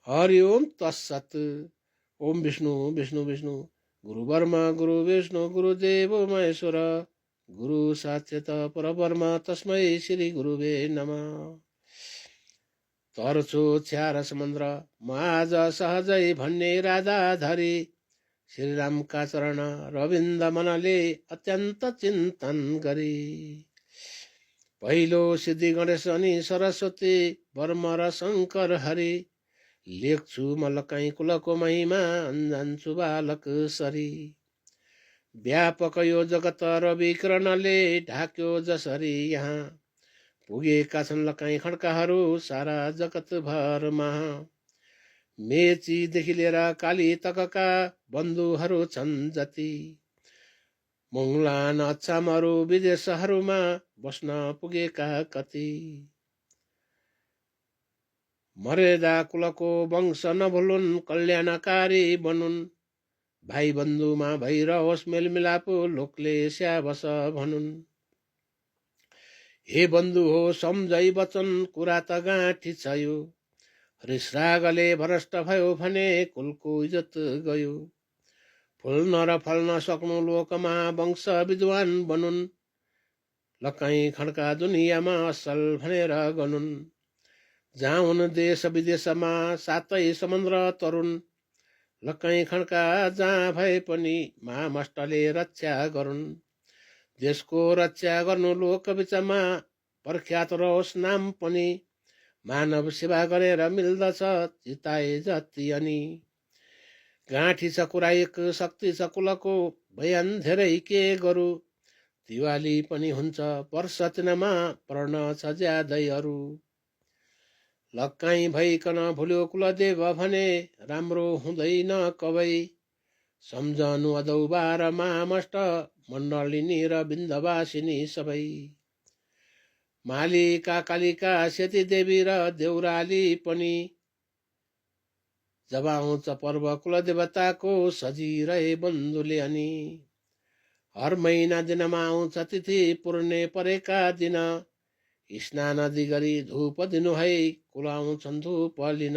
हरि ओम तत्सत। ओम विष्णु विष्णु विष्णु गुरु ब्रह्मा गुरु विष्णु गुरुदेव महेश्वर गुरु साक्षात् परब्रह्म तस्मै श्री गुरुवे नमः। तरछु छ्यार समुद्र म आज सहजै भन्ने राधा धरी श्रीरामका चरण रविन्द मनले अत्यन्त चिन्तन गरी। पहिलो सिद्धि गणेश अनि सरस्वती वर्म र शङ्कर हरि लेख्छु मलकाई कुलको महिमा अन्जान्छु बालक सरी। व्यापक यो जगत रविकिरणले ढाक्यो जसरी यहाँ पुगेका छन् लकाई खड्काहरू सारा जगत भरमा। मेचीदेखि लिएर काली तकका बन्धुहरू छन् जति मुङलान अछामहरू विदेशहरूमा बस्न पुगेका कति। मर्यादा कुलको वंश नभुलुन् कल्याणकारी बनुन् भाइ बन्धुमा भइरहोस् मेलमिलाप लोकले स्याबस भनुन्। हे बन्धु हो सम्झै वचन कुरा त गाँठी छ यो रिसरागले भ्रष्ट भयो भने कुलको इज्जत गयो। फुल्न र फल्न सक्नु लोकमा वंश विद्वान बनुन् लकाई खड्का दुनियाँमा असल भनेर गनुन्। जहाँ हुन् देश विदेशमा सातै समुद्र तरुण लकाई खड्का जहाँ भए पनि महामष्टले रक्षा गरून्। देशको रक्षा गर्नु लोक बिचमा प्रख्यात रहोस् नाम पनि मानव सेवा गरेर मिल्दछ जिताए जति अनि। गाँठी छ कुरा एक शक्ति छ कुलको बयान धेरै के गरू दिवाली पनि हुन्छ वर्ष तिनमा पर्ण छ ज्यादै अरू। लक्काई भइकन भुल्यो कुलदेव भने राम्रो हुँदैन कवै सम्झनु अदौ बार महामष्ट मण्डलिनी र बिन्दवासिनी सबै। मालिका कालिका सेती देवी र देउराली पनि जब आउँछ पर्व कुलदेवताको सजिरहे बन्धुले अनि। हर महिना दिनमा आउँछ तिथि पूर्णे परेका दिन स्नान आदि गरी धूप दिनु है कुल आउँछन् धूप लिन।